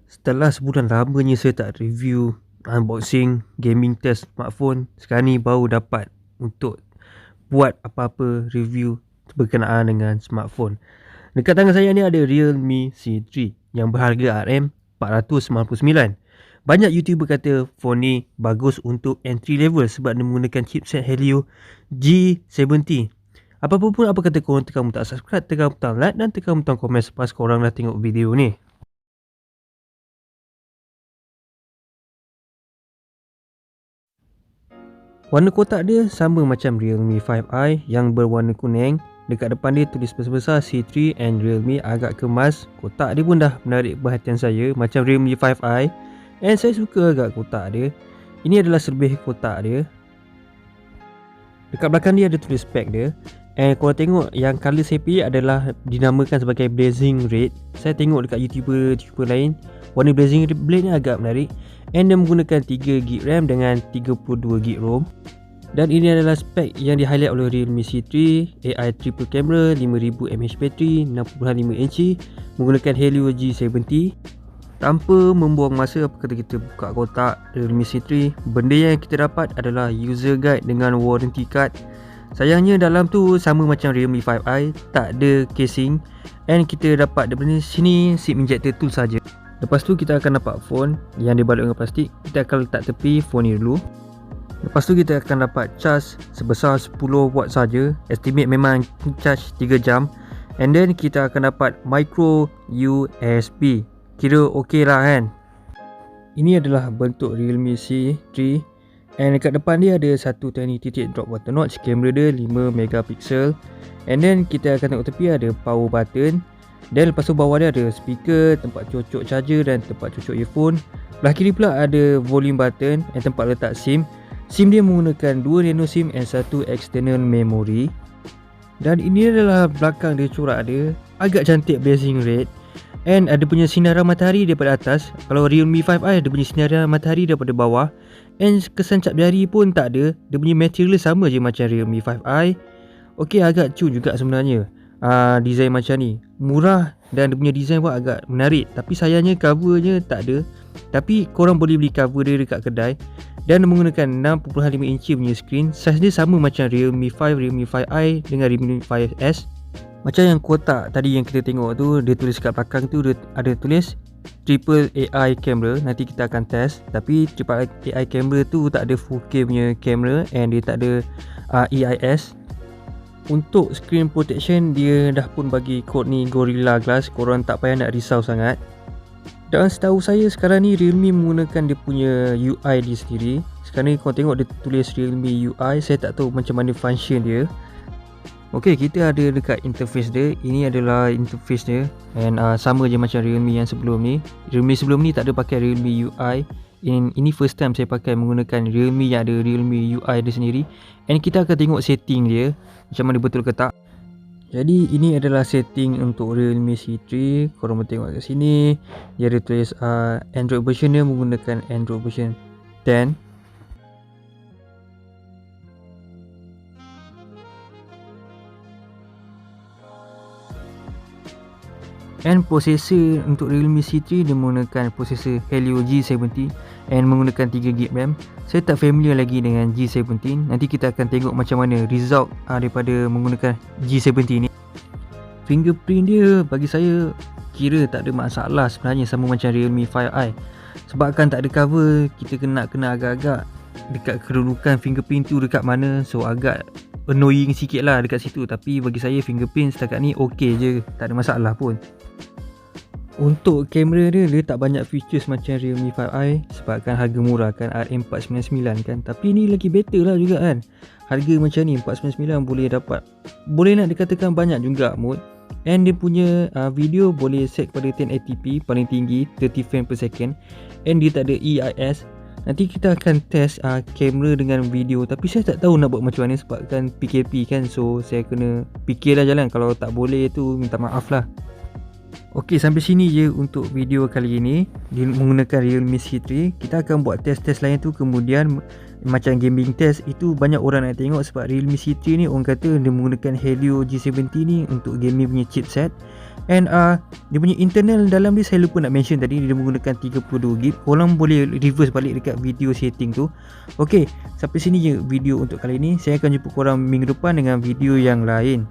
Setelah sebulan lamanya saya tak review, unboxing, gaming test smartphone, sekarang ni baru dapat untuk buat apa-apa review berkenaan dengan smartphone. Dekat tangan saya ni ada Realme C3 yang berharga RM499. Banyak YouTuber kata phone ni bagus untuk entry level sebab dia menggunakan chipset Helio G70. Apa-apa pun apa kata korang, tekan butang subscribe, tekan butang like dan tekan butang komen selepas korang dah tengok video ni. Warna kotak dia sama macam Realme 5i yang berwarna kuning. Dekat depan dia tulis besar-besar C3 and Realme, agak kemas. Kotak dia pun dah menarik perhatian saya macam Realme 5i. And saya suka agak kotak dia. Ini adalah selebih kotak dia. Dekat belakang dia ada tulis spec dia. And kalau tengok yang colour saya pilih adalah dinamakan sebagai blazing red. Saya tengok dekat YouTuber lain, warna blazing red ni agak menarik. And dia menggunakan 3GB RAM dengan 32GB ROM. Dan ini adalah spek yang di-highlight oleh Realme C3. AI triple camera, 5000 mAh bateri, 6.5 inci, menggunakan Helio G70. Tanpa membuang masa, apa kata kita buka kotak Realme C3. Benda yang kita dapat adalah user guide dengan warranty card. Sayangnya dalam tu sama macam Realme 5i, tak ada casing. And kita dapat daripada sini SIM injector tool saja. Lepas tu kita akan dapat phone yang dibalut dengan plastik. Kita akan letak tepi phone ni dulu. Lepas tu kita akan dapat charge sebesar 10W saja. Estimate memang charge 3 jam. And then kita akan dapat micro USB. Kira okey lah kan. Ini adalah bentuk Realme C3. And dekat depan dia ada satu tiny titik drop water notch. Kamera dia 5MP. And then kita akan tengok tepi ada power button. Dan lepas tu bawah dia ada speaker, tempat cocok charger dan tempat cocok earphone. Belah kiri pula ada volume button dan tempat letak SIM. SIM dia menggunakan 2 nano SIM and 1 external memory. Dan ini adalah belakang dia, corak dia agak cantik, blazing red. And ada punya sinaran matahari daripada atas. Kalau Realme 5i ada punya sinaran matahari daripada bawah. And kesan cap jari pun tak ada. Dia punya material sama je macam Realme 5i. Okey, agak cun juga sebenarnya. Design macam ni murah dan dia punya design pun agak menarik. Tapi sayangnya covernya tak ada. Tapi korang boleh beli cover dia dekat kedai. Dan menggunakan 6.5 inci punya screen. Size dia sama macam Realme 5, Realme 5i dengan Realme 5S. Macam yang kotak tadi yang kita tengok tu, dia tulis kat belakang tu, dia ada tulis triple AI camera. Nanti kita akan test. Tapi triple AI camera tu tak ada 4K punya kamera. And dia tak ada EIS. Untuk screen protection dia dah pun bagi kod ni Gorilla Glass. Korang tak payah nak risau sangat. Dan setahu saya sekarang ni Realme menggunakan dia punya UI dia sendiri. Sekarang ni korang tengok dia tulis Realme UI. Saya tak tahu macam mana function dia. Ok, kita ada dekat interface dia. Ini adalah interface dia. And sama je macam Realme yang sebelum ni. Realme sebelum ni tak ada pakai Realme UI. Ini first time saya pakai menggunakan Realme yang ada Realme UI dia sendiri. And kita akan tengok setting dia macam mana betul ke tak. Jadi ini adalah setting untuk Realme C3. Korang boleh tengok kat sini. Dia ada tulis Android version dia menggunakan Android version 10. And prosesor untuk Realme C3 dia menggunakan prosesor Helio G70 and menggunakan 3GB RAM. Saya tak familiar lagi dengan G70. Nanti kita akan tengok macam mana result daripada menggunakan G70 ni. Fingerprint dia bagi saya kira tak ada masalah sebenarnya, sama macam Realme 5i. Sebabkan tak ada cover, kita kena agak-agak dekat kedudukan fingerprint tu dekat mana. So agak annoying sikit lah dekat situ. Tapi bagi saya fingerprint setakat ni ok je, tak ada masalah pun. Untuk kamera dia tak banyak features macam Realme 5i. Sebabkan harga murah kan, RM499 kan. Tapi ni lagi better lah juga kan. Harga macam ni RM499 boleh dapat, boleh nak dikatakan banyak juga mood. And dia punya video boleh set pada 1080p paling tinggi, 30 frame per second. And dia tak ada EIS. Nanti kita akan test kamera dengan video. Tapi saya tak tahu nak buat macam mana sebabkan PKP kan. So saya kena fikir lah jalan. Kalau tak boleh tu minta maaf lah. Ok, sampai sini je untuk video kali ini menggunakan Realme C3. Kita akan buat test-test lain tu kemudian. Macam gaming test itu banyak orang nak tengok sebab Realme C3 ni orang kata dia menggunakan Helio G70 ni untuk gaming punya chipset. And dia punya internal dalam dia saya lupa nak mention tadi, dia menggunakan 32GB. Korang boleh reverse balik dekat video setting tu. Ok, sampai sini je video untuk kali ni. Saya akan jumpa korang minggu depan dengan video yang lain.